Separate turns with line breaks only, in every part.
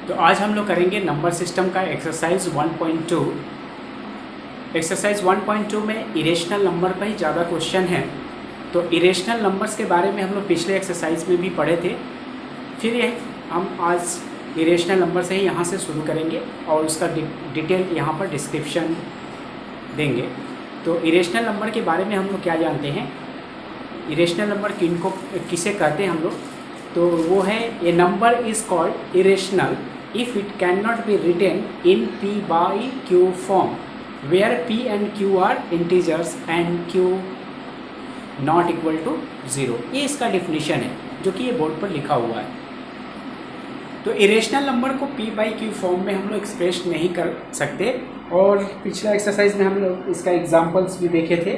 तो आज हम लोग करेंगे नंबर सिस्टम का एक्सरसाइज 1.2। एक्सरसाइज 1.2 में इरेशनल नंबर पर ही ज़्यादा क्वेश्चन है। तो इरेशनल नंबर्स के बारे में हम लोग पिछले एक्सरसाइज में भी पढ़े थे। फिर ये हम आज इरेशनल नंबर से ही यहाँ से शुरू करेंगे और उसका डिटेल यहाँ पर डिस्क्रिप्शन देंगे। तो इरेशनल नंबर के बारे में हम लोग क्या जानते हैं, इरेशनल नंबर किसे कहते हैं हम लोग, तो वो है a number is called irrational if it cannot be written in p by q form where p and q are integers and q not equal to 0। ये इसका डिफिनीशन है जो कि ये बोर्ड पर लिखा हुआ है। तो इरेशनल नंबर को p by q फॉर्म में हम लोग एक्सप्रेस नहीं कर सकते और पिछला एक्सरसाइज में हम लोग इसका एग्जांपल्स भी देखे थे।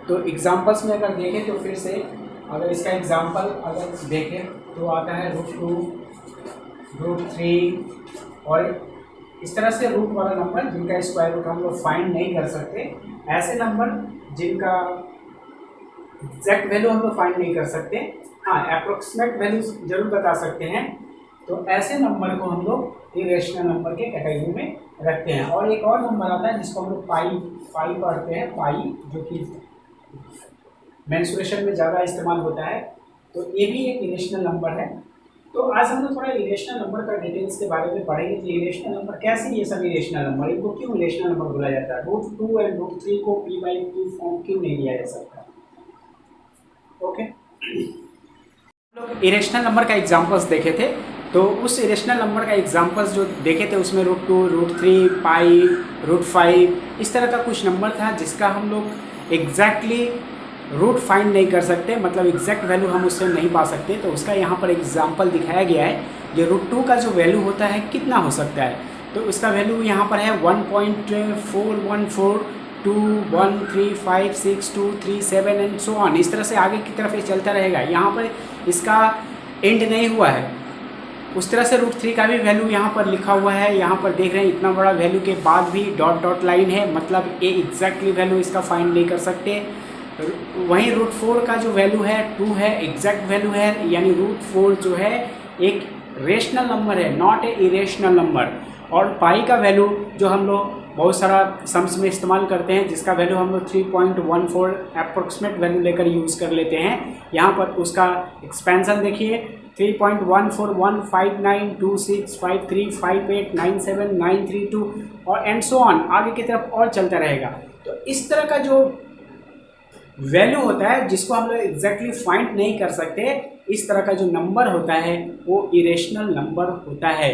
तो एग्जांपल्स में अगर देखें तो फिर से अगर इसका एग्जांपल अगर देखें तो आता है √3 और इस तरह से रूट वाला नंबर जिनका स्क्वायर रूट हम लोग फाइंड नहीं कर सकते, ऐसे नंबर जिनका एग्जैक्ट वैल्यू हम लोग फाइंड नहीं कर सकते, हाँ अप्रोक्सीमेट वैल्यू जरूर बता सकते हैं। तो ऐसे नंबर को हम लोग इरेशनल नंबर के कैटेगरी में रखते हैं। और एक और नंबर आता है जिसको हम लोग पाई पढ़ते हैं, पाई, जो कि मेंसुरेशन में ज़्यादा इस्तेमाल होता है। तो ये भी एक इरेशनल नंबर है। तो आज हम लोग थोड़ा इरेशनल नंबर का डिटेल्स के बारे में पढ़ेंगे कि इरेशनल नंबर कैसे, ये सब इरेशनल नंबर, इनको क्यों इरेशनल नंबर बोला जाता है। √2 एंड √3 को p by q फॉर्म क्यों नहीं लिया जा सकता। ओके, लोग इरेशनल नंबर का एग्जांपल्स देखे थे। तो उस इरेशनल नंबर का एग्जांपल्स जो देखे थे उसमें √2, √3, पाई, √5 इस तरह का कुछ नंबर था जिसका हम लोग एग्जैक्टली रूट फाइंड नहीं कर सकते, मतलब एग्जैक्ट वैल्यू हम उससे नहीं पा सकते। तो उसका यहाँ पर एग्जांपल दिखाया गया है। जो √2 का जो वैल्यू होता है कितना हो सकता है, तो उसका वैल्यू यहाँ पर है 1.41421356237 एंड सो ऑन। इस तरह से आगे की तरफ ये चलता रहेगा। यहाँ पर इसका एंड नहीं हुआ है। उस तरह से √3 का भी वैल्यू यहाँ पर लिखा हुआ है। यहाँ पर देख रहे हैं इतना बड़ा वैल्यू के बाद भी डॉट डॉट लाइन है, मतलब ये एग्जैक्टली वैल्यू इसका फाइंड नहीं कर सकते। वहीं √4 का जो वैल्यू है 2 है, एग्जैक्ट वैल्यू है, यानी √4 जो है एक रेशनल नंबर है, नॉट ए इरेशनल नंबर। और पाई का वैल्यू जो हम लोग बहुत सारा सम्स में इस्तेमाल करते हैं, जिसका वैल्यू हम लोग 3.14 अप्रोक्सीमेट वैल्यू लेकर यूज़ कर लेते हैं। यहाँ पर उसका एक्सपेंशन देखिए 3.1415926535897932 और एंड सो ऑन, आगे की तरफ और चलता रहेगा। तो इस तरह का जो वैल्यू होता है जिसको हम लोग एग्जैक्टली फाइंड नहीं कर सकते, इस तरह का जो नंबर होता है वो इरेशनल नंबर होता है।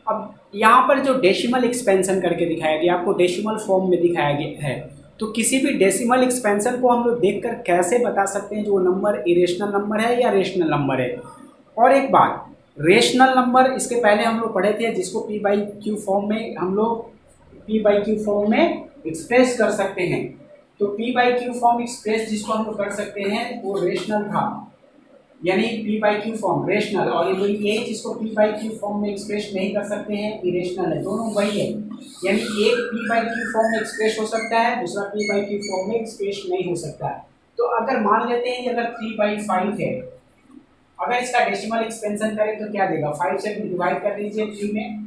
अब यहाँ पर जो डेसिमल एक्सपेंशन करके दिखाया गया, आपको डेसिमल फॉर्म में दिखाया गया है। तो किसी भी डेसिमल एक्सपेंशन को हम लोग देखकर कैसे बता सकते हैं जो नंबर इरेशनल नंबर है या रेशनल नंबर है। और एक बात, रेशनल नंबर इसके पहले हम लोग पढ़े थे जिसको p by q फॉर्म में हम लोग p by q फॉर्म में एक्सप्रेस कर सकते हैं। तो p by q form express जिसको हम लोग कर सकते हैं वो रेशनल था, यानी p by q form rational, और ये जिसको p by q फॉर्म में एक्सप्रेस नहीं कर सकते हैं इरेशनल है। दोनों वही है, यानी एक p by q फॉर्म में एक्सप्रेस हो सकता है, दूसरा p by q फॉर्म में एक्सप्रेस नहीं हो सकता है। तो अगर मान लेते हैं अगर 3/5 है, अगर इसका डेसिमल एक्सपेंशन करें तो क्या देगा, 5 से डिवाइड कर दीजिए 3 में,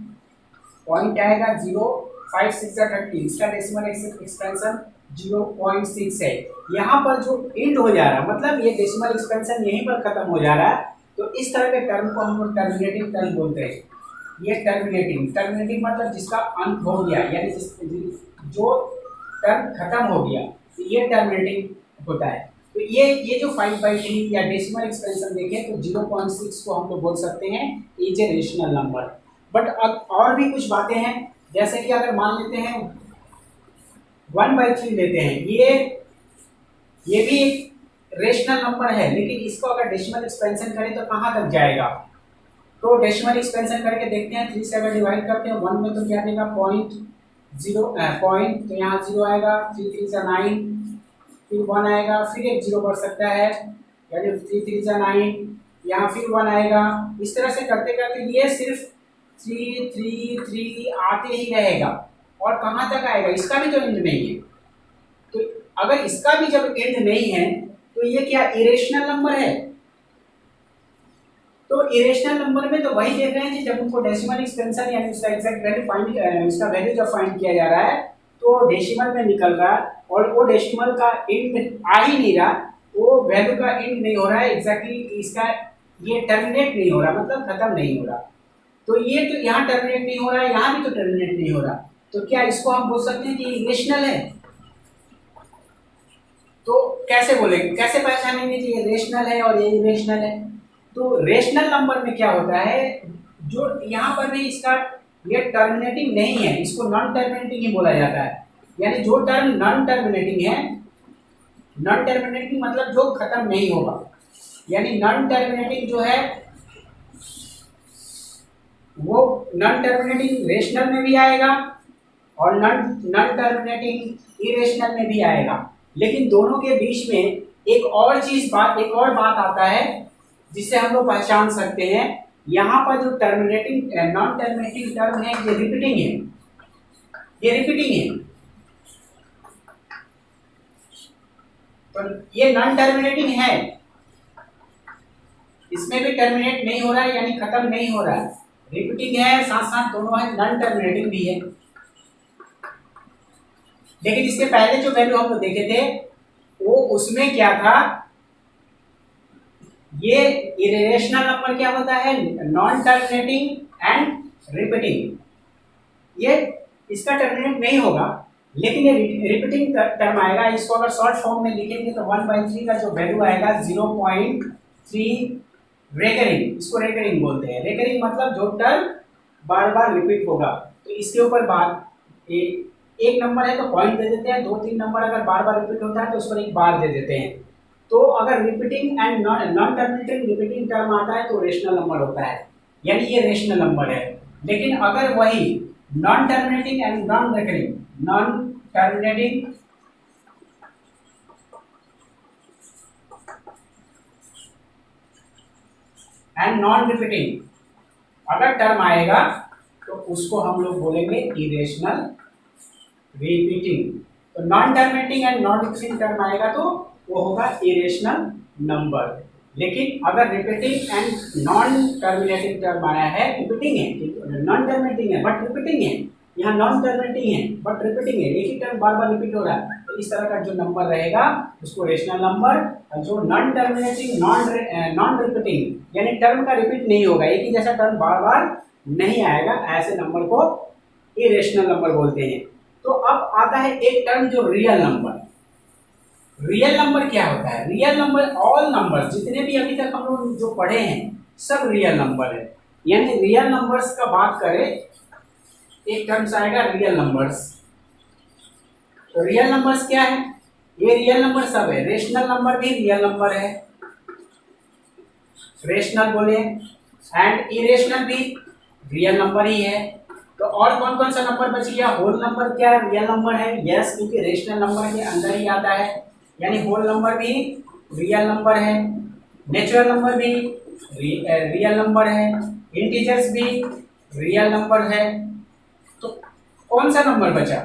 पॉइंट आएगा 0, 5 6 30, इसका डेसिमल एक्सपेंशन 0.6 है। यहाँ पर जो एंड हो जा रहा है, मतलब ये डेसिमल एक्सपेंशन यहीं पर खत्म हो जा रहा है। तो इस तरह के टर्म को हम लोग टर्मिनेटिंग टर्म बोलते हैं। ये टर्मिनेटिंग मतलब जिसका अंत हो गया, यानी जो टर्म खत्म हो गया, ये टर्मिनेटिंग होता है। तो ये जो 5/3 या डेसिमल एक्सपेंशन देखें तो 0.6 को हम लोग बोल सकते हैं is a rational number. But अब और भी कुछ बातें हैं, जैसे कि अगर मान लेते हैं 1/3 लेते हैं, ये भी एक रेशनल नंबर है, लेकिन इसको अगर डेसिमल एक्सपेंशन करें तो कहाँ तक जाएगा। तो डेसिमल एक्सपेंशन करके देखते हैं, 3 से अगर डिवाइड करते हैं 1 में तो क्या देगा, पॉइंट, तो यहाँ 0 आएगा, 3 3 से 9, फिर 1 आएगा, फिर एक 0 बढ़ सकता है, यानी 3 3 से 9, यहाँ फिर 1 आएगा। इस तरह से करते करते ये सिर्फ 3 3 3 आते ही रहेगा, और कहाँ तक आएगा, इसका भी तो एंड नहीं है। तो अगर इसका भी जब एंड नहीं है तो ये क्या इरेशनल नंबर है। तो तो इरेशनल नंबर में तो वही देख रहे हैं कि जब उनको डेसिमल एक्सपेंशन यानी उसका एग्जैक्ट वैल्यू फाइंड, उसका वैल्यू जब फाइंड किया जा रहा है तो डेसिमल में निकल रहा है और वो डेसिमल का एंड आ ही नहीं रहा, वो वैल्यू का एंड नहीं हो रहा है एग्जैक्टली, इसका ये टर्मिनेट नहीं हो रहा, मतलब खत्म नहीं हो रहा। तो ये तो यहाँ टर्मिनेट नहीं हो रहा है, यहाँ भी तो टर्मिनेट नहीं हो रहा, तो क्या इसको हम बोल सकते हैं कि इरेशनल है? तो कैसे बोलेंगे, कैसे पहचानेंगे कि ये रेशनल है और ये इरेशनल है? तो रेशनल नंबर में क्या होता है, जो यहाँ पर भी इसका ये टर्मिनेटिंग नहीं है, इसको नॉन टर्मिनेटिंग ही बोला जाता है। यानी जो टर्म नॉन टर्मिनेटिंग है, नॉन टर्मिनेटिंग मतलब जो खत्म नहीं होगा, यानी नॉन टर्मिनेटिंग जो है वो नॉन टर्मिनेटिंग रेशनल में भी आएगा और नॉन टर्मिनेटिंग इरेशनल में भी आएगा। लेकिन दोनों के बीच में एक और बात आता है जिससे हम लोग पहचान सकते हैं। यहाँ पर जो टर्मिनेटिंग नॉन टर्मिनेटिंग टर्म है ये रिपीटिंग है, ये रिपीटिंग है, तो ये नॉन टर्मिनेटिंग है, इसमें भी टर्मिनेट नहीं हो रहा है यानी खत्म नहीं हो रहा है, रिपीटिंग है, साथ साथ दोनों है, नॉन टर्मिनेटिंग भी है। लेकिन इसके पहले जो वैल्यू हम लोग देखे थे वो उसमें क्या था, ये इरेशनल नंबर क्या होता है, नॉन टर्मिनेटिंग एंड रिपीटिंग, ये इसका टर्मिनेट नहीं होगा लेकिन ये रिपीटिंग टर्म आएगा। इसको अगर शॉर्ट फॉर्म में लिखेंगे तो 1/3 का जो वैल्यू आएगा 0.3 रेकरिंग, इसको रेकरिंग बोलते हैं। रेकरिंग मतलब जो टर्म बार बार रिपीट होगा। तो इसके ऊपर बार एक नंबर है तो पॉइंट दे देते हैं, 2-3 नंबर अगर बार बार रिपीट होता है तो उस पर एक बार दे देते हैं। तो अगर repeating and non terminating repeating term आता है तो रेशनल नंबर होता है, यानी ये रेशनल नंबर है। लेकिन अगर वही non terminating and non recurring, non terminating and non repeating अगर टर्म आएगा तो उसको हम लोग बोलेंगे इरेशनल रिपीटिंग। तो non terminating and non repeating term आएगा तो वो होगा इरेशनल नंबर। लेकिन अगर repeating and non terminating term आया है, रिपीटिंग है, नॉन टर्मिनेटिंग है बट रिपीटिंग है, यहाँ नॉन टर्मिनेटिंग है बट रिपीटिंग है, एक ही टर्म बार बार रिपीट हो रहा है, तो इस तरह का जो नंबर रहेगा उसको रेशनल नंबर। और जो नॉन टर्मिनेटिंग नॉन रिपीटिंग यानी टर्म का रिपीट नहीं होगा, एक ही जैसा टर्म बार बार नहीं आएगा, ऐसे नंबर को इरेशनल नंबर बोलते हैं। तो अब आता है एक टर्म जो रियल नंबर। रियल नंबर क्या होता है? रियल नंबर ऑल नंबर जितने भी अभी तक हम लोग जो पढ़े हैं सब रियल नंबर है। यानी रियल नंबर्स का बात करें, एक टर्म्स आएगा रियल नंबर्स। तो रियल नंबर्स क्या है? ये रियल नंबर सब है, रेशनल नंबर भी रियल नंबर है, रेशनल बोले, एंड इरेशनल भी रियल नंबर ही है। तो और कौन कौन सा नंबर बच गया? होल नंबर क्या रियल नंबर है? यस, क्योंकि रेशनल नंबर के अंदर ही आता है, यानी होल नंबर भी रियल नंबर है, नेचुरल नंबर भी रियल नंबर है, इंटीजर्स भी रियल नंबर है। तो कौन सा नंबर बचा?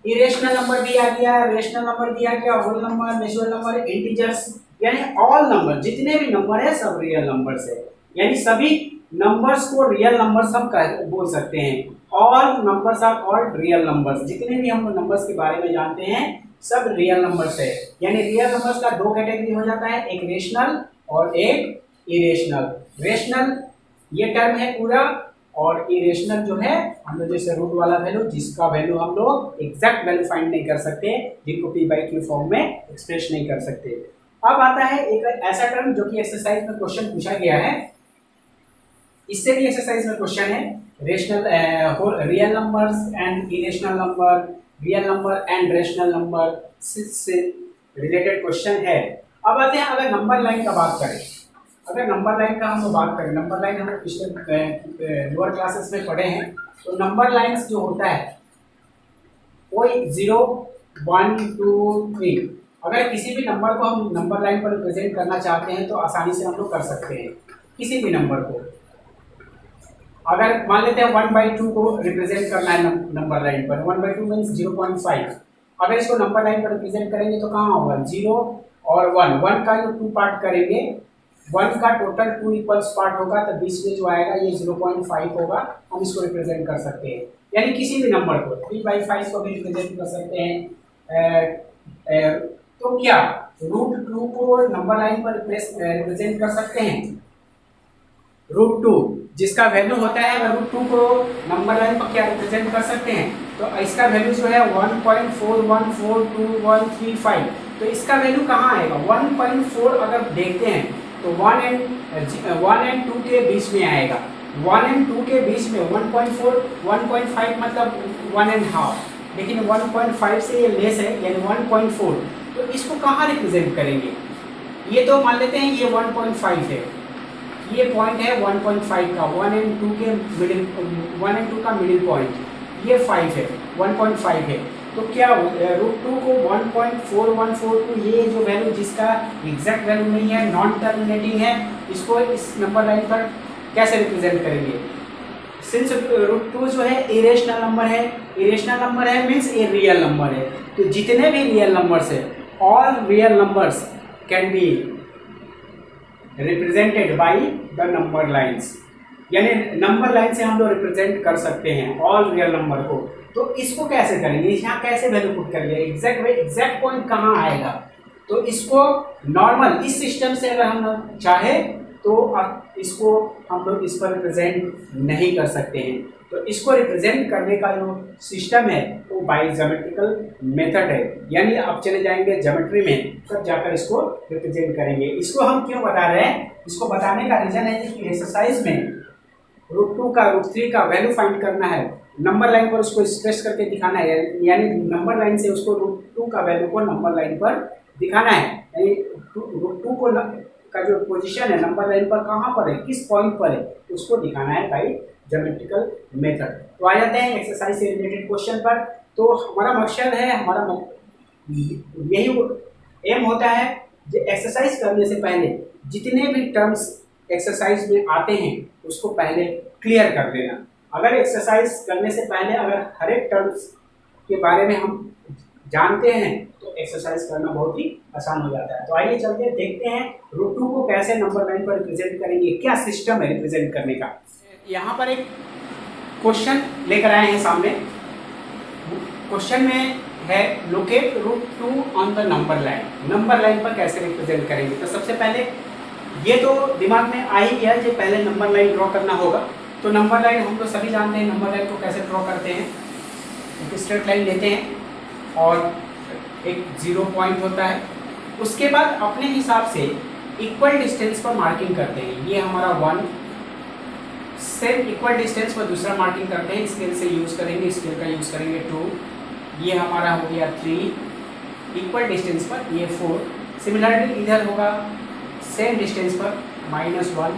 इरेशनल नंबर भी आ गया, रेशनल नंबर भी आ गया, whole number, natural number, integers, यानी ऑल नंबर जितने भी नंबर है सब रियल नंबर्स है। यानी सभी नंबर्स को रियल नंबर्स हम बोल सकते हैं। All numbers are called real numbers. जितने भी हम नंबर्स के बारे में जानते हैं सब रियल नंबर्स है। यानी रियल नंबर्स का दो कैटेगरी हो जाता है, एक रेशनल और एक इरेशनल। रेशनल ये टर्म है पूरा, और इरेशनल जो है हम लोग जैसे रूट वाला वैल्यू, जिसका वैल्यू हम लोग एग्जैक्ट वैल्यू फाइंड नहीं कर सकते, जिनको p/q फॉर्म में एक्सप्रेस नहीं कर सकते। अब आता है एक ऐसा टर्म जो कि एक्सरसाइज में क्वेश्चन पूछा गया है, इससे भी एक्सरसाइज में क्वेश्चन है, rational real numbers and irrational number, real number and rational number से रिलेटेड क्वेश्चन है। अब आते हैं अगर नंबर लाइन का बात करें, अगर नंबर लाइन का हम लोग बात करें, नंबर लाइन हम लोग पिछले लोअर क्लासेस में पढ़े हैं। तो नंबर लाइन्स जो होता है कोई 0, 1, 2, 3, अगर किसी भी नंबर को हम नंबर लाइन पर रिप्रेजेंट करना चाहते हैं तो आसानी से हम लोग कर सकते हैं। किसी भी नंबर को अगर मान लेते हैं 1/2 को रिप्रेजेंट करना है नंबर लाइन पर, 1/2 मीन्स 0.5। अगर इसको नंबर लाइन पर रिप्रेजेंट करेंगे तो कहाँ होगा? 0 और 1 का जो 2 पार्ट करेंगे 1 का टोटल 2 इक्वल्स पार्ट होगा तो बीच में जो आएगा ये 0.5 होगा, हम इसको रिप्रेजेंट कर सकते हैं। यानी किसी भी नंबर को 3/5 को भी रिप्रेजेंट कर सकते हैं। तो क्या √2 को नंबर लाइन पर रिप्रेजेंट कर सकते हैं? √2 जिसका वैल्यू होता है अगर √2 को नंबर लाइन पर क्या रिप्रेजेंट कर सकते हैं, तो इसका वैल्यू जो है 1.414235, तो इसका वैल्यू कहाँ आएगा? 1.4 अगर देखते हैं तो 1 एंड 2 के बीच में आएगा। 1 एंड 2 के बीच में 1.4 1.5 मतलब 1.5, लेकिन 1.5 से ये लेस है यानी 1.4, तो इसको कहाँ रिप्रेजेंट करेंगे? ये तो मान लेते हैं ये 1.5 है, ये पॉइंट है 1.5 का, 1 एंड 2 के मिडिल 1 एंड 2 का मिडिल पॉइंट ये 5 है, 1.5 है। तो क्या √2 को 1.4142 ये जो वैल्यू जिसका एग्जैक्ट वैल्यू नहीं है, नॉन टर्मिनेटिंग है, इसको इस नंबर लाइन पर कैसे रिप्रेजेंट करेंगे? सिंस √2 जो है इरेशनल नंबर है, इरेशनल नंबर है मीन्स ये रियल नंबर है, तो जितने भी रियल नंबर्स है all real numbers can be represented by the number lines, यानी नंबर लाइन से हम लोग रिप्रेजेंट कर सकते हैं ऑल रियल नंबर को। तो इसको कैसे करेंगे, यहाँ कैसे वैल्यू पुट करेंगे, एग्जैक्ट पॉइंट कहाँ आएगा? तो इसको नॉर्मल इस सिस्टम से अगर हम चाहे तो इसको हम लोग इस पर रिप्रेजेंट नहीं कर सकते हैं। तो इसको रिप्रेजेंट करने का जो सिस्टम है वो बाय ज्योमेट्रिकल मेथड है, यानी आप चले जाएंगे ज्योमेट्री में तब जाकर इसको रिप्रेजेंट करेंगे। इसको हम क्यों बता रहे हैं? इसको बताने का रीजन है कि एक्सरसाइज में √2 का √3 का वैल्यू फाइंड करना है, नंबर लाइन पर उसको स्ट्रेस करके दिखाना है, यानी नंबर लाइन से उसको √2 का वैल्यू को नंबर लाइन पर दिखाना है, यानी √2 को का जो पोजीशन है नंबर लाइन पर कहाँ पर है, किस पॉइंट पर है, उसको दिखाना है बाय ज्योमेट्रिकल मेथड। तो आ जाते हैं एक्सरसाइज से रिलेटेड क्वेश्चन पर। तो हमारा मकसद है, हमारा यही एम होता है कि एक्सरसाइज करने से पहले जितने भी टर्म्स एक्सरसाइज में आते हैं उसको पहले क्लियर कर देना। अगर एक्सरसाइज करने से पहले अगर हर एक टर्म्स के बारे में हम जानते हैं तो एक्सरसाइज करना बहुत ही आसान हो जाता है। तो आइए चलते देखते हैं √2 को कैसे नंबर लाइन पर रिप्रेजेंट करेंगे, क्या सिस्टम है रिप्रेजेंट करने का। यहाँ पर एक क्वेश्चन लेकर आए हैं सामने। क्वेश्चन में है locate √2 on the number line, number line पर कैसे रिप्रेजेंट करेंगे। तो सबसे पहले ये तो दिमाग में आ ही गया कि पहले नंबर लाइन ड्रॉ करना होगा। तो नंबर लाइन हम लोग सभी जानते हैं नंबर लाइन को कैसे ड्रॉ करते हैं। एक स्ट्रेट लाइन लेते हैं और एक 0 पॉइंट होता है, उसके बाद अपने हिसाब से इक्वल डिस्टेंस पर मार्किंग करते हैं। ये हमारा 1, सेम इक्वल डिस्टेंस पर दूसरा मार्किंग करते हैं, स्केल से यूज़ करेंगे, स्केल का यूज़ करेंगे 2, ये हमारा हो गया 3, इक्वल डिस्टेंस पर ये 4, सिमिलरली इधर होगा सेम डिस्टेंस पर -1,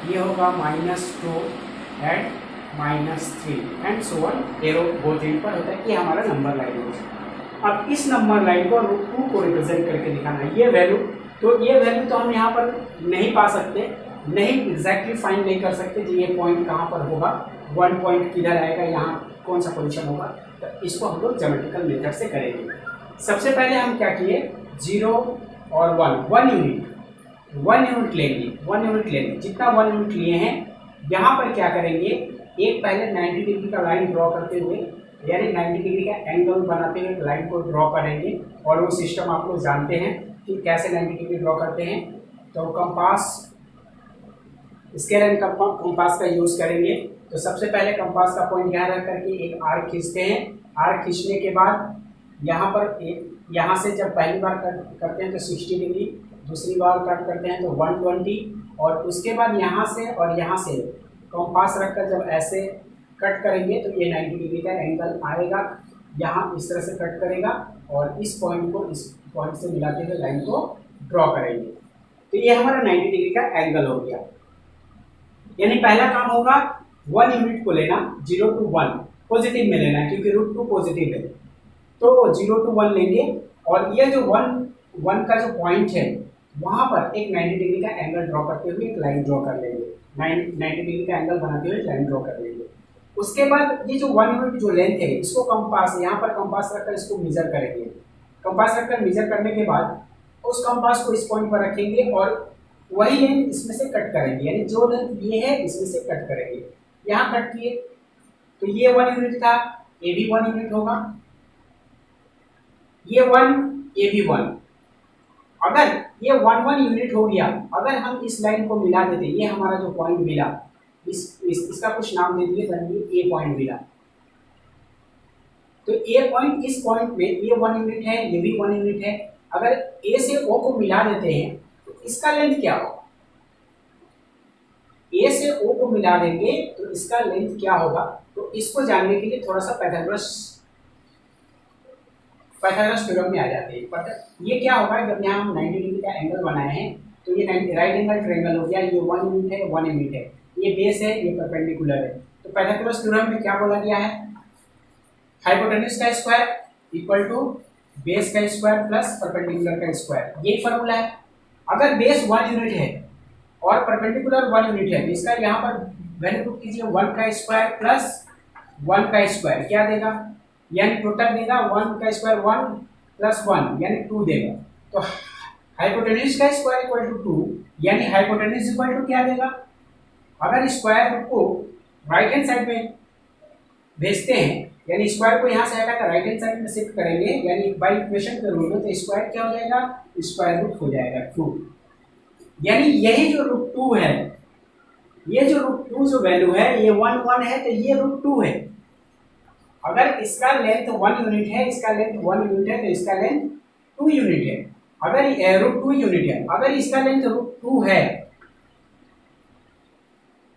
ये होगा -2 and -3 and so on, arrow both and पर होता है। ये हमारा नंबर लाइन होगा। अब इस नंबर लाइन को √2 को रिप्रेजेंट करके दिखाना है ये वैल्यू। तो ये वैल्यू तो हम यहाँ पर नहीं पा सकते, नहीं एग्जैक्टली फाइंड नहीं कर सकते कि ये पॉइंट कहाँ पर होगा, 1 पॉइंट किधर आएगा, यहाँ कौन सा पोजीशन होगा। तो इसको हम लोग ज्योमेट्रिकल मेथड से करेंगे। सबसे पहले हम क्या किए, 0 और 1 यूनिट लेंगे, 1 यूनिट लेंगे। जितना 1 यूनिट लिए हैं यहाँ पर क्या करेंगे, एक पहले 90 डिग्री का लाइन ड्रॉ करते हुए, यानी 90 डिग्री का एंगल बनाते हुए लाइन को ड्रॉ करेंगे। और वो सिस्टम आप लोग जानते हैं कि कैसे 90 डिग्री ड्रॉ करते हैं। तो कंपास, स्केल एंड कंपास का यूज़ करेंगे। तो सबसे पहले कंपास का पॉइंट यहाँ रख करके एक आर्क खींचते हैं। आर्क खींचने के बाद यहाँ पर यहाँ से जब पहली बार कट करते हैं तो 60 डिग्री, दूसरी बार कट करते हैं तो 120, और उसके बाद यहाँ से और यहाँ से कंपास रखकर जब ऐसे कट करेंगे तो ये 90 डिग्री का एंगल आएगा। यहाँ इस तरह से कट करेगा और इस पॉइंट को इस पॉइंट से मिलाते हुए लाइन को ड्रॉ करेंगे। तो ये हमारा 90 डिग्री का एंगल हो गया। यानी पहला काम होगा 1 यूनिट को लेना, 0 to 1 पॉजिटिव में लेना है क्योंकि √2 पॉजिटिव है। तो 0 to 1 लेंगे और ये जो 1 का जो पॉइंट है वहाँ पर एक 90 डिग्री का एंगल ड्रॉ करते हुए एक लाइन ड्रॉ कर लेंगे, 90 डिग्री का एंगल बनाते हुए लाइन ड्रॉ कर लेंगे। उसके बाद ये जो 1 यूनिट जो लेंथ है इसको कंपास, यहाँ पर कंपास रखकर इसको मेजर करेंगे। कंपास रखकर मेजर करने के बाद उस कंपास को इस पॉइंट पर रखेंगे और वही लेंथ इसमें से कट करेंगे, यानी जो लेंथ ये है इसमें से कट करेंगे। यहाँ कट किए तो ये 1 यूनिट था, ये भी 1 यूनिट होगा, ये 1 ये भी 1। अगर ये 1 यूनिट हो गया, अगर हम इस लाइन को मिला देते, ये हमारा जो पॉइंट मिला, इसका कुछ नाम दे दिए, ए पॉइंट मिला। तो ए पॉइंट, इस पॉइंट में ये 1 यूनिट है, ये भी 1 यूनिट है। अगर ए से ओ को मिला देते हैं तो इसका लेंथ क्या होगा? ए से ओ को मिला देंगे तो इसका लेंथ क्या होगा? तो इसको जानने के लिए थोड़ा सा पाइथागोरस थ्योरम में आ जाते हैं। पर ये क्या होगा, जब यहाँ हम 90 डिग्री का एंगल बनाए हैं तो ये राइट एंगल ट्रायंगल हो गया, ये 1 यूनिट है, 1 यूनिट है, ये बेस है, ये परपेंडिकुलर है। तो पाइथागोरस थ्योरम में क्या बोला गया है? हाइपोटेन्यूज का स्क्वायर इक्वल टू बेस का स्क्वायर प्लस परपेंडिकुलर का स्क्वायर, यही फॉर्मूला है। अगर बेस 1 यूनिट है और परपेंडिकुलर 1 यूनिट है, इसका यहाँ पर वैल्यू पुट कीजिए, 1 का स्क्वायर प्लस 1 का स्क्वायर क्या देगा, यानी टोटल देगा 1 का स्क्वायर 1 प्लस 1 यानी 2 देगा। तो हाइपोटेन्यूज का स्क्वायर इक्वल टू 2, यानी हाइपोटेन्यूज इक्वल टू क्या देगा? अगर स्क्वायर रूट को राइट हैंड साइड में भेजते हैं, यानी स्क्वायर को यहाँ से हटाकर राइट हैंड साइड में शिफ्ट करेंगे, यानी बाई इक्वेशन के रूल में, तो स्क्वायर क्या हो जाएगा? स्क्वायर रूट हो जाएगा 2। यानी यही जो रूट 2 है, ये जो रूट 2 जो वैल्यू है, ये 1 1 है, तो ये रूट 2 है। अगर इसका लेंथ 1 यूनिट है, इसका लेंथ 1 यूनिट है, तो इसका लेंथ 2 यूनिट है। अगर रूट 2 यूनिट है, अगर इसका लेंथ रूट 2 है,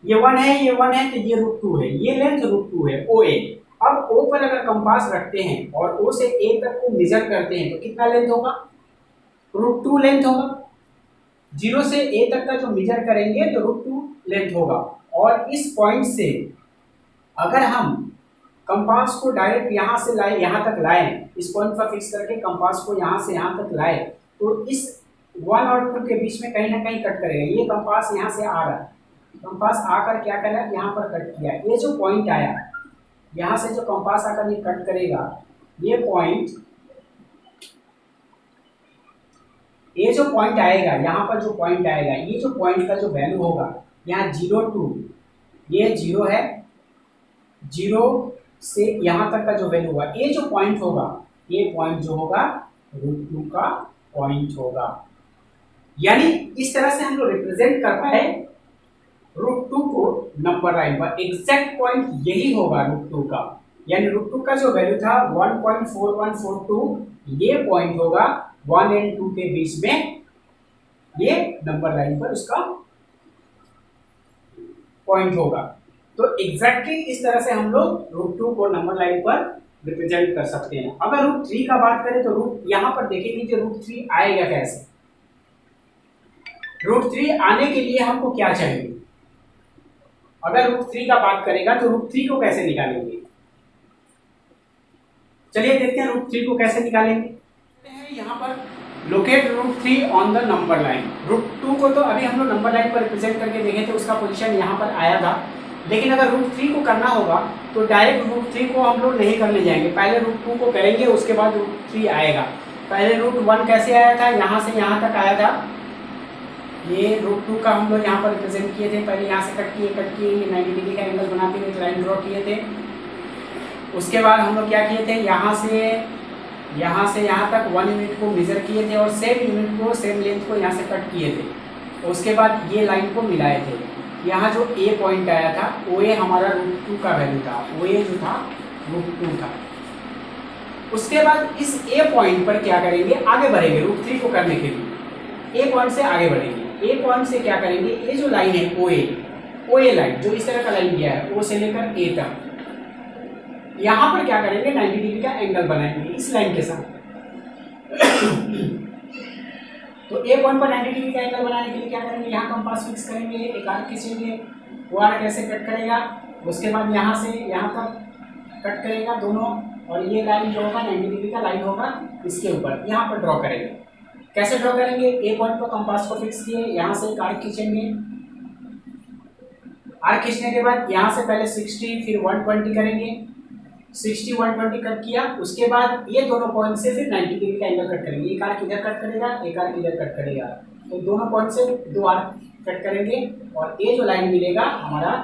ये 1 है, ये 1 है, तो ये रूट 2 है, ये लेंथ रूट 2 है, ओ ए। अब ओ पर अगर कंपास रखते हैं और ओ से ए तक को मेजर करते हैं तो कितना लेंथ होगा? रूट 2 लेंथ होगा। 0 से ए तक का जो मेजर करेंगे तो रूट 2 लेंथ होगा। और इस पॉइंट से अगर हम कंपास को डायरेक्ट यहाँ से लाए, यहाँ तक लाए, इस पॉइंट पर फिक्स करके कंपास को यहाँ से यहाँ तक लाए, तो इस 1 और 2 के बीच में कहीं ना कहीं कट करेगा। ये कंपास यहाँ से आ रहा है, कंपास आकर क्या करा, यहाँ पर कट किया। ये जो पॉइंट आया, यहाँ से जो कंपास आकर ये कट करेगा, ये पॉइंट, ये जो पॉइंट आएगा, यहाँ पर जो पॉइंट आएगा, ये जो पॉइंट का जो वैल्यू होगा, यहाँ 0 2, ये 0 है, 0 से यहाँ तक का जो वैल्यू होगा, ये जो पॉइंट होगा, ये पॉइंट जो होगा रूट 2 का पॉइंट होगा। यानी इस तरह से हम लोग रिप्रेजेंट कर पाए रूट 2 को नंबर लाइन पर। एग्जैक्ट पॉइंट यही होगा रूट 2 का, यानी रूट 2 का जो वैल्यू था 1.4142, ये पॉइंट होगा 1 और 2 के बीच में, ये नंबर लाइन पर उसका पॉइंट होगा। तो एग्जैक्टली इस तरह से हम लोग रूट 2 को नंबर लाइन पर रिप्रेजेंट कर सकते हैं। अगर रूट 3 का बात करें तो रूट, यहाँ पर देखेंगे कि रूट 3 आएगा कैसे। रूट 3 आने के लिए हमको क्या चाहिए? अगर रूट 3 का बात करेगा तो रूट 3 को कैसे निकालेंगे? चलिए देखते हैं रूट 3 को कैसे निकालेंगे। यहाँ पर locate root 3 on the number line. Root 2 को तो अभी हम लोग नंबर लाइन पर रिप्रेजेंट करके देखे थे, उसका पोजीशन यहाँ पर आया था। लेकिन अगर रूट 3 को करना होगा तो डायरेक्ट रूट 3 को हम लोग नहीं करने जाएंगे, पहले रूट 2 को करेंगे, उसके बाद रूट 3 आएगा। पहले रूट 1 कैसे आया था? यहाँ से यहाँ तक आया था। ये रूट 2 का हम लोग यहाँ पर रिप्रेजेंट किए थे, पहले यहाँ से कट किए, ये 90 डिग्री का एंगल बनाते हुए एक लाइन ड्रॉ किए थे। उसके बाद हम लोग क्या किए थे, यहाँ से यहाँ तक 1 यूनिट को मेजर किए थे और सेम यूनिट को, सेम लेंथ को यहाँ से कट किए थे। उसके बाद ये लाइन को मिलाए थे। यहाँ जो ए पॉइंट आया था, ओ ए हमारा रूट 2 का वैल्यू था, ओ ए जो था रूट 2 था। उसके बाद इस ए पॉइंट पर क्या करेंगे, आगे बढ़ेंगे रूट 3 को करने के लिए। ए पॉइंट से आगे बढ़ेंगे। ए पॉइंट से क्या करेंगे, ये जो लाइन है ओ ए लाइन, जो इस तरह का लाइन दिया है, ओ से लेकर ए तक, यहाँ पर क्या करेंगे, 90 डिग्री का एंगल बनाएंगे इस लाइन के साथ। तो ए पॉइंट पर 90 डिग्री का एंगल बनाने के लिए क्या करेंगे, यहाँ कंपास फिक्स करेंगे, एक आर्क खींचेंगे, वो आर्क कैसे कट करेगा, उसके बाद यहाँ से यहाँ तक कट करेगा दोनों, और ये लाइन जो होगा 90 डिग्री का लाइन होगा, इसके ऊपर यहाँ पर ड्रॉ करेंगे। कैसे ड्रॉ करेंगे, ए पॉइंट पर कंपास को फिक्स किए, यहाँ से एक आर्क खींचेंगे, आर्क खींचने के बाद यहाँ से पहले 60 फिर 120 करेंगे, 60 120 कट किया, उसके बाद ये दोनों पॉइंट से फिर 90 डिग्री का एंगल कट करेंगे। एक आर्क इधर कट करेगा, एक आर्क इधर कट करेगा, तो दोनों पॉइंट से दो आर्क कट करेंगे और ये जो लाइन मिलेगा हमारा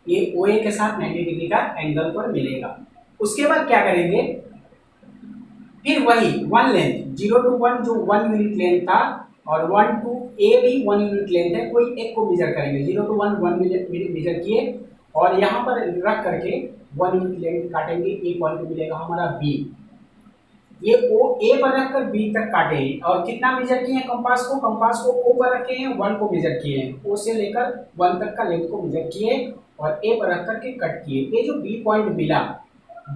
ये OA के साथ 90 डिग्री का एंगल पर मिलेगा। उसके बाद क्या करेंगे, फिर वही वन लेंथ 0 to 1 जो 1 यूनिट लेंथ था और 1 to A भी 1 यूनिट लेंथ है, कोई एक को मेजर करेंगे। 0 to 1 1 मेजर किए और यहाँ पर रख करके 1 यूनिट लेंथ काटेंगे। ए पॉइंट मिलेगा हमारा B, ये O A पर रखकर B तक काटे और कितना मेजर किए हैं कंपास को O पर रखे हैं, 1 को मेजर किए हैं, O से लेकर 1 तक का लेंथ को मेजर किए और A पर रख करके कट किए। ये जो B पॉइंट मिला,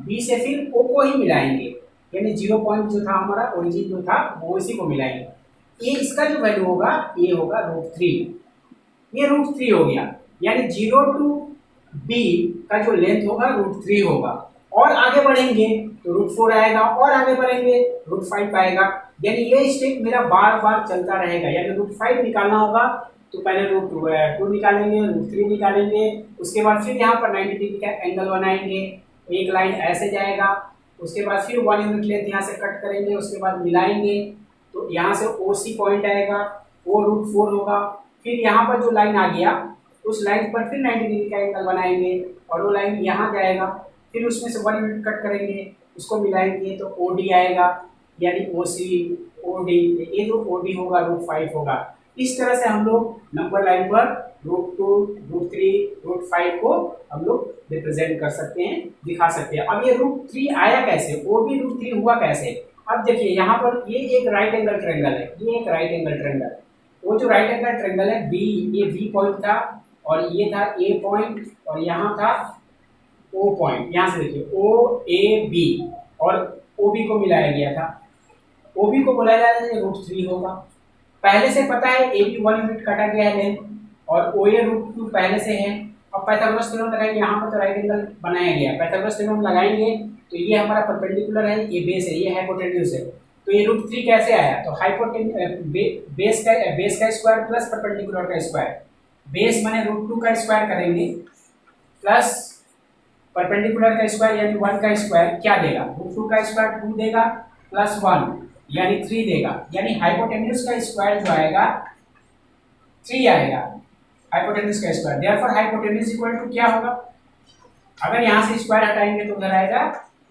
B से फिर O को ही मिलाएंगे, यानी 0 पॉइंट जो था हमारा ओरिजिन जो था वो इसी को मिलाएंगे। ये इसका जो वैल्यू होगा ये होगा √3, ये √3 हो गया, यानी 0 to B का जो लेंथ होगा √3 होगा। और आगे बढ़ेंगे तो √4 आएगा और आगे बढ़ेंगे √5 आएगा, यानी ये स्टेप मेरा बार बार चलता रहेगा। यानी √5 निकालना होगा तो पहले √2 निकालेंगे, √3 निकालेंगे, उसके बाद फिर यहाँ पर 90 डिग्री का एंगल बनाएंगे, एक लाइन ऐसे जाएगा, उसके बाद फिर 1 यूनिट लेंथ यहाँ से कट करेंगे, उसके बाद मिलाएंगे तो यहाँ से OC पॉइंट आएगा, वो √4 होगा। फिर यहाँ पर जो लाइन आ गया उस लाइन पर फिर 90 डिग्री का एंगल बनाएंगे और वो लाइन यहाँ जाएगा, फिर उसमें से 1 यूनिट कट करेंगे, उसको मिलाएंगे तो OD आएगा, यानी OC OD, ये जो OD होगा √5 होगा। इस तरह से हम लोग नंबर लाइन पर √2 √3 √5 को हम लोग रिप्रेजेंट कर सकते हैं, दिखा सकते हैं। अब ये √3 आया कैसे, वो भी √3 हुआ कैसे? अब देखिए यहाँ पर ये एक राइट एंगल ट्रायंगल है, ये एक राइट एंगल ट्रायंगल, वो जो राइट एंगल ट्रायंगल है B, ये B पॉइंट था और ये था A पॉइंट और यहाँ था O पॉइंट। यहाँ से देखिए OAB और OB को मिलाया गया था, OB को बोला जाता है √3 होगा। पहले से पता है AB 1 यूनिट काटा गया है लेंथ और OA √2 पहले से है। अब पाइथागोरस थ्योरम लगाएंगे, यहाँ पर तो राइट एंगल बनाया गया है, पाइथागोरस थ्योरम लगाएंगे तो ये हमारा परपेंडिकुलर है, ये बेस है, ये हाइपोटेन्यूज है, तो ये √3 कैसे आया? तो बेस का स्क्वायर प्लस परपेंडिकुलर का स्क्वायर, बेस माने √2 का स्क्वायर करेंगे प्लस परपेंडिकुलर का स्क्वायर यानी 1 का स्क्वायर क्या देगा? √2 का स्क्वायर 2 देगा प्लस 1 यानी 3 देगा, यानी हाइपोटेन्यूज का स्क्वायर जो आएगा 3 आएगा, हाइपोटेन्यूज का square. Therefore hypotenuse equal to क्या होगा? अगर यहाँ से स्क्वायर हटाएंगे तो उधर आएगा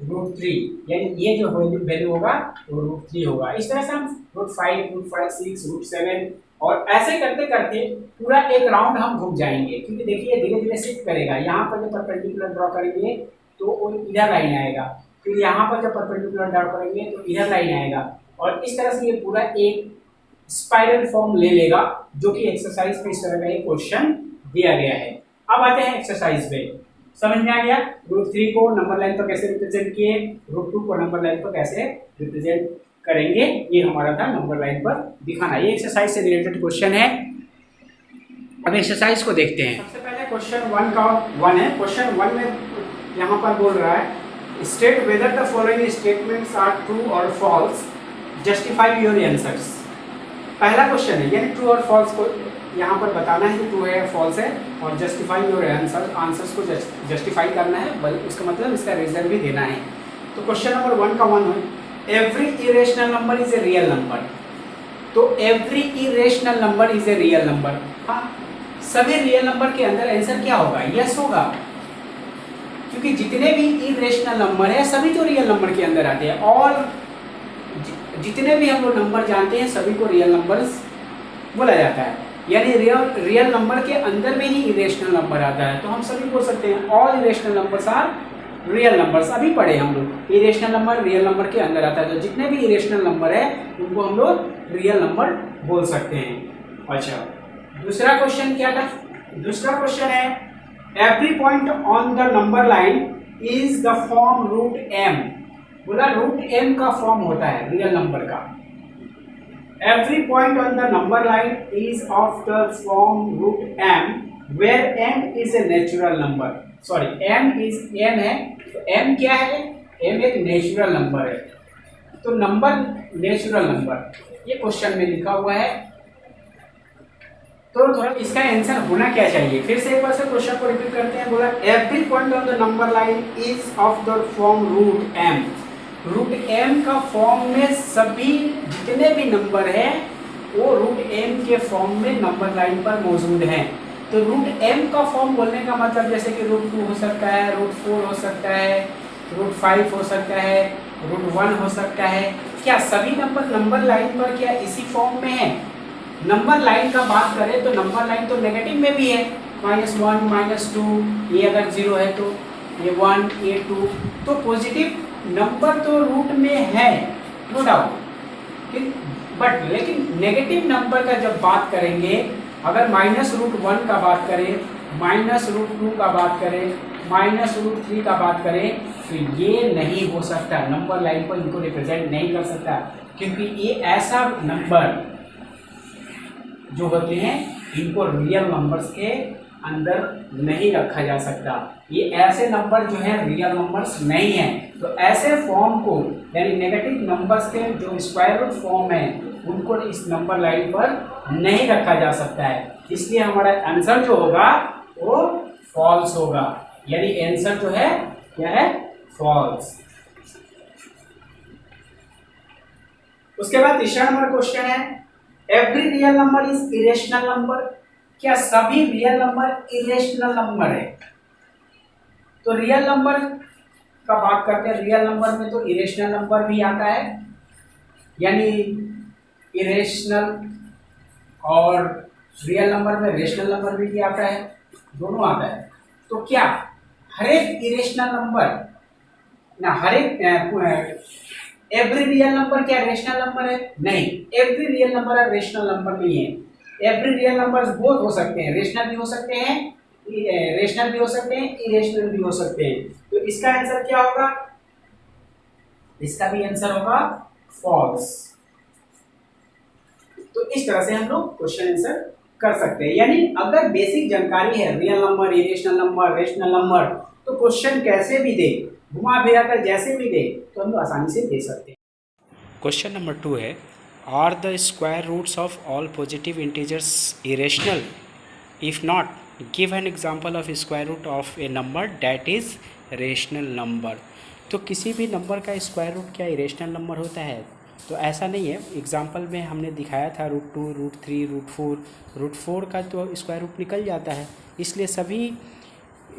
√3, यानी ये जो वैल्यू होगा वो √3 होगा। इस तरह से हम √5 6 √7 और ऐसे करते करते पूरा एक राउंड हम घूम जाएंगे, क्योंकि देखिए धीरे धीरे शिफ्ट करेगा। यहाँ पर जब परपेंडिकुलर ड्रॉ करेंगे तो इधर लाइन आएगा, फिर यहाँ पर जब परपेंडिकुलर ड्रॉ करेंगे तो इधर लाइन आएगा और इस तरह से ये पूरा एक स्पाइरल फॉर्म ले लेगा, जो कि एक्सरसाइज में इस तरह का एक क्वेश्चन दिया गया है। अब आते हैं एक्सरसाइज पे, समझ में आ गया? √3 को नंबर लाइन पर कैसे रिप्रेजेंट किए, √2 को नंबर लाइन पर कैसे रिप्रेजेंट करेंगे, ये हमारा था नंबर लाइन पर दिखाना। ये एक्सरसाइज से रिलेटेड क्वेश्चन है। अब एक्सरसाइज को देखते हैं। सबसे पहले क्वेश्चन 1 है। क्वेश्चन 1 में यहाँ पर बोल रहा है state whether the following statements are true और फॉल्स, जस्टिफाई योर आंसर्स। पहला क्वेश्चन है, यानी ट्रू और फॉल्स को यहाँ पर बताना है कि ट्रू है या फॉल्स है और जस्टिफाई योर आंसर्स को जस्टिफाई करना है, उसका मतलब इसका रीजन भी देना है। तो क्वेश्चन नंबर 1 का 1 है, every irrational number is a real number. तो every irrational number is a real number, हाँ सभी रियल नंबर के अंदर आंसर क्या होगा? यस होगा, क्योंकि जितने भी इरेशनल नंबर है सभी तो रियल नंबर के अंदर आते हैं और जितने भी हम लोग नंबर जानते हैं सभी को रियल नंबर्स बोला जाता है, यानी रियल नंबर के अंदर में ही इरेशनल नंबर आता है। तो हम सभी बोल सकते हैं all irrational numbers are real numbers. अभी पढ़े हम लोग इरेशनल नंबर रियल नंबर के अंदर आता है, तो जितने भी इरेशनल नंबर है उनको हम लोग रियल नंबर बोल सकते हैं। अच्छा, दूसरा क्वेश्चन क्या था? दूसरा क्वेश्चन है every point on the number line is the form √m। बोला √m का फॉर्म होता है रियल नंबर का। Every point on the number line is of the form √m where m is a natural number. Sorry m है, तो m क्या है? m एक नेचुरल नंबर है, तो नंबर नेचुरल नंबर ये क्वेश्चन में लिखा हुआ है। तो थोड़ा इसका आंसर होना क्या चाहिए, फिर से एक बार से क्वेश्चन को रिपीट करते हैं। बोला every point on the number line is of the form root M. Root M का फॉर्म में सभी जितने भी नंबर हैं वो रूट एम के फॉर्म में नंबर लाइन पर मौजूद हैं। तो रूट एम का फॉर्म बोलने का मतलब जैसे कि रूट 2 हो सकता है, रूट 4 हो सकता है, रूट 5 हो सकता है, रूट 1 हो सकता है। क्या सभी नंबर लाइन पर क्या इसी फॉर्म में है? नंबर लाइन का बात करें तो नंबर लाइन तो नेगेटिव में भी है, -1 -2, ये अगर 0 है तो ये 1 ये 2। तो पॉजिटिव नंबर तो रूट में है, नो डाउट, बट लेकिन नेगेटिव नंबर का जब बात करेंगे, अगर -√1 का बात करें, -√2 का बात करें, -√3 का बात करें, तो ये नहीं हो सकता, नंबर लाइन पर इनको रिप्रेजेंट नहीं कर सकता, क्योंकि ये ऐसा नंबर जो होते हैं इनको रियल नंबर्स के अंदर नहीं रखा जा सकता। ये ऐसे नंबर जो है रियल नंबर्स नहीं है। तो ऐसे फॉर्म को यानी नेगेटिव नंबर्स के जो स्क्वायर रूट फॉर्म है उनको इस नंबर लाइन पर नहीं रखा जा सकता है। इसलिए हमारा आंसर जो होगा वो फॉल्स होगा, यानी आंसर जो है क्या है, फॉल्स। उसके बाद तीसरा नंबर क्वेश्चन है every real number is irrational number. क्या सभी रियल नंबर इरेशनल नंबर है? तो रियल नंबर का बात करते हैं, रियल नंबर में तो इरेशनल नंबर भी आता है, यानी इरेशनल, और रियल नंबर में रेशनल नंबर भी आता है, दोनों आता है। तो क्या हर एक इरेशनल नंबर ना, हर एक एवरी रियल नंबर क्या रेशनल नंबर है? नहीं, every real number rational number नहीं है। एवरी रियल नंबर्स बोथ हो सकते हैं, रेशनल भी हो सकते हैं, रेशनल भी हो सकते हैं, इरेशनल भी हो सकते हैं। तो इसका आंसर क्या होगा? इसका भी आंसर होगा फॉल्स। तो इस तरह से हम लोग क्वेश्चन आंसर कर सकते हैं। यानी अगर बेसिक जानकारी है real number, irrational number, rational number, तो क्वेश्चन कैसे भी दे, घुमा फिरा कर जैसे भी दे, तो हम लोग आसानी से दे सकते हैं।
क्वेश्चन नंबर 2 है are the square roots of all positive integers irrational? If not, give an example of square root of a number that is rational number. तो किसी भी नंबर का स्क्वायर रूट क्या इरेशनल नंबर होता है? तो ऐसा नहीं है। एग्जांपल में हमने दिखाया था √2, √3, √4। √4 का तो स्क्वायर रूट निकल जाता है, इसलिए सभी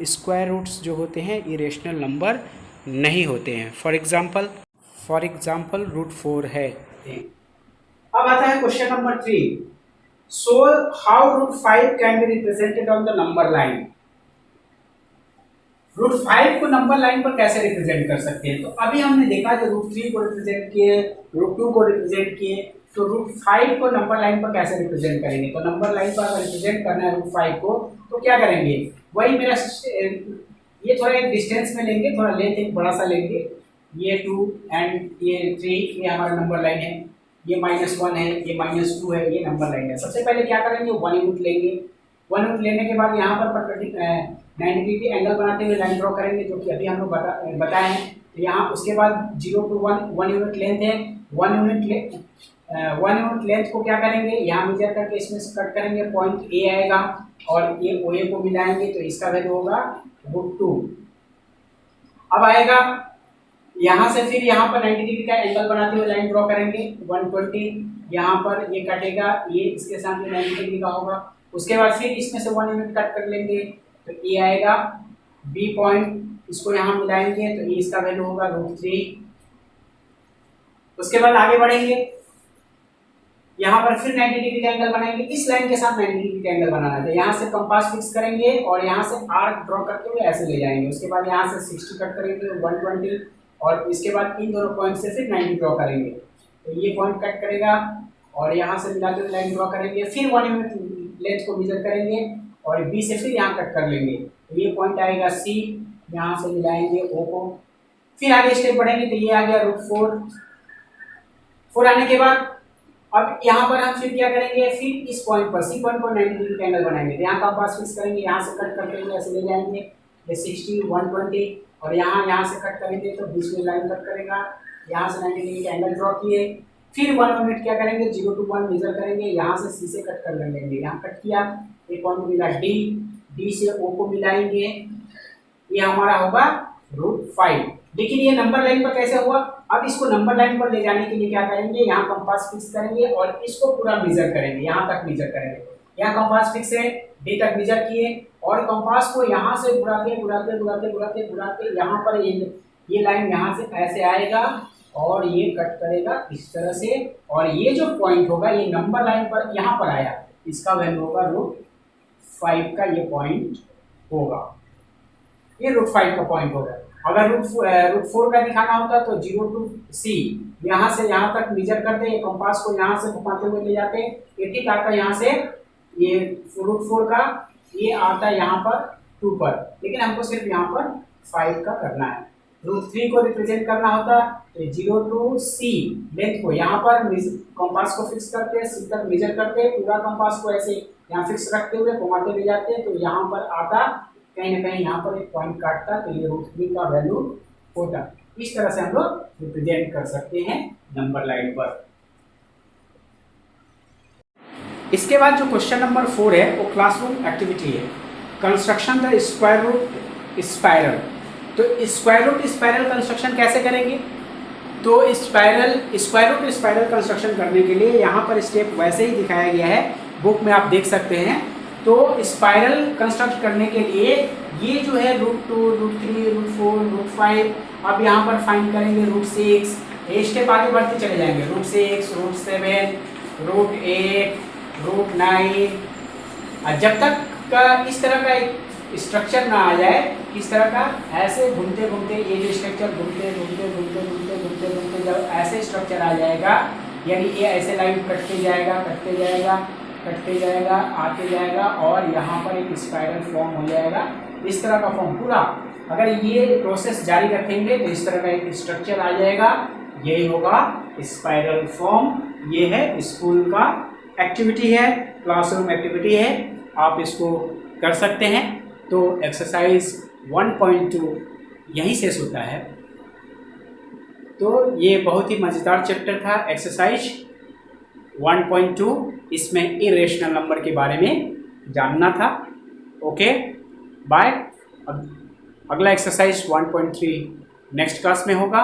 स्क्वायर रूट्स जो होते हैं इरेशनल नंबर नहीं होते हैं। फॉर एग्जांपल √4 है।
अब आता है question number 3, so how √5 can be represented on the number line. √5 को नंबर लाइन पर कैसे रिप्रेजेंट कर सकते हैं? तो अभी हमने देखा जो √3 को रिप्रेजेंट किए, √2 को रिप्रेजेंट किए, तो √5 को नंबर लाइन पर कैसे रिप्रेजेंट करेंगे? तो नंबर लाइन पर अगर रिप्रेजेंट करना है √5 को, तो क्या करेंगे? वही मेरा ये थोड़ा एक डिस्टेंस में लेंगे, थोड़ा लेंथ एक बड़ा सा लेंगे, ये 2 एंड ये 3, ये हमारा नंबर लाइन है, ये -1 है, ये -2 है, ये नंबर लाइन है। सबसे पहले क्या करेंगे? 1 यूनिट लेंगे। 1 यूनिट लेने के बाद यहाँ पर 90 डिग्री एंगल बनाते हुए लाइन ड्रॉ करेंगे, जो कि अभी हम लोग बताए हैं। तो यहाँ उसके बाद 0 to 1 यूनिट लेंथ है। 1 यूनिट लेंथ को क्या करेंगे? यहाँ मेजर करके इसमें से कट करेंगे, पॉइंट ए आएगा और ये ओ ए को मिलाएंगे, तो इसका वैल्यू होगा √2। अब आएगा यहाँ से, फिर यहाँ पर 90 डिग्री का एंगल बनाते हुए लाइन ड्रॉ करेंगे, 120, यहाँ पर ये कटेगा, ये इसके साथ 90 डिग्री का होगा। उसके बाद फिर इसमें से 1 यूनिट कट कर लेंगे, तो ये आएगा बी पॉइंट, इसको यहाँ मिलाएंगे, तो ये इसका वैल्यू होगा √3। उसके बाद आगे बढ़ेंगे, यहाँ पर फिर 90 डिग्री का एंगल बनाएंगे, इस लाइन के साथ 90 डिग्री का एंगल बनाना है। यहाँ से कंपास फिक्स करेंगे और यहाँ से आर्क ड्रॉ करते हुए ऐसे ले जाएंगे। उसके बाद यहाँ से 60 कट करेंगे, 120, और इसके बाद इन दोनों पॉइंट से फिर 90 ड्रॉ करेंगे, तो ये पॉइंट कट करेगा और यहाँ से मिलाते हुए लाइन ड्रॉ करेंगे। फिर 1 यूनिट लेंथ को मेजर करेंगे और बी से फिर यहाँ कट कर लेंगे, तो ये पॉइंट आएगा सी, यहाँ से मिलाएंगे ओ को। फिर आगे स्टेप बढ़ेंगे, तो ये आ गया √4 आने के बाद अब यहाँ पर हम फिर क्या करेंगे? फिर इस पॉइंट पर सी पॉइंट पर 90 डिग्री का एंगल बनाएंगे, तो यहाँ का पास फिक्स करेंगे, यहाँ से कट करके ऐसे ले जाएंगे, ये 60, 120, और यहाँ से कट करेंगे, तो बीच में लाइन कट करेगा, यहाँ से 90 डिग्री का एंगल ड्रॉ किए। फिर 1 यूनिट क्या करेंगे, 0 to 1 मेजर करेंगे, यहाँ से सी से कट कर लेंगे, यहाँ कट किया, एक पॉइंट मिला डी, डी से ओ को मिलाएंगे, ये हमारा होगा √5। लेकिन ये नंबर लाइन पर कैसे हुआ, अब इसको नंबर लाइन पर ले जाने के लिए क्या करेंगे, यहाँ कंपास फिक्स करेंगे और इसको पूरा मेजर करेंगे, यहाँ तक मेजर करेंगे, यहाँ कंपास फिक्स है, डी तक मेजर किए और कंपास को यहाँ से घुराते घुराते घुराते घुराते घुराते यहाँ पर ये लाइन यहाँ से ऐसे आएगा और ये कट करेगा इस तरह से, और ये जो पॉइंट होगा ये नंबर लाइन पर यहाँ पर आया, इसका वैल्यू होगा √5 का ये पॉइंट होगा, ये √5 का पॉइंट होगा। अगर √4 का दिखाना होता तो 0 to C यहाँ से यहाँ तक मेजर करते, ये कंपास को यहाँ से घुमाते हुए ले जाते, ये ठीक आता यहाँ से, ये √4 का ये आता यहाँ पर 2 पर, लेकिन हमको सिर्फ यहाँ पर 5 का करना है। √3 को रिप्रेजेंट करना होता तो 0 to C लेंथ को यहाँ पर कंपास को फिक्स करते, सी तक मेजर करते, पूरा कंपास को ऐसे यहाँ फिक्स रखते हुए घुमाते ले जाते, तो यहाँ पर आता कहीं ना कहीं यहाँ पर एक पॉइंट काटता, तो ये √3 का वैल्यू होता। इस तरह से हम लोग रिप्रेजेंट कर सकते हैं नंबर लाइन पर। इसके बाद जो क्वेश्चन नंबर 4 है वो क्लासरूम एक्टिविटी है, construction the square root spiral. तो स्क्वायर रूट स्पाइरल कंस्ट्रक्शन कैसे करेंगे, तो स्क्वायर रूट स्पाइरल कंस्ट्रक्शन करने के लिए यहाँ पर स्टेप वैसे ही दिखाया गया है, बुक में आप देख सकते हैं। तो स्पाइरल कंस्ट्रक्ट करने के लिए ये जो है √2, √3, √4, √5, अब यहाँ पर फाइंड करेंगे √6, स्टेप आगे बढ़ते चले जाएंगे, √6, √7, √8, √9, जब तक का इस तरह का एक स्ट्रक्चर ना आ जाए, इस तरह का ऐसे घूमते घूमते ये जो स्ट्रक्चर घूमते घूमते घूमते घूमते घूमते घूमते जब ऐसे स्ट्रक्चर आ जाएगा, यानी ये ऐसे लाइन कटते जाएगा कटते जाएगा कटते जाएगा आते जाएगा और यहाँ पर एक स्पाइरल फॉर्म हो जाएगा, इस तरह का फॉर्म पूरा। अगर ये प्रोसेस जारी रखेंगे तो इस तरह का एक स्ट्रक्चर आ जाएगा, यही होगा स्पाइरल फॉर्म। ये है स्कूल का एक्टिविटी है, क्लासरूम एक्टिविटी है, आप इसको कर सकते हैं। तो एक्सरसाइज 1.2 यहीं शेष होता है। तो ये बहुत ही मज़ेदार चैप्टर था एक्सरसाइज 1.2, इसमें इरेशनल नंबर के बारे में जानना था। Okay bye. अगला एक्सरसाइज 1.3 नेक्स्ट क्लास में होगा।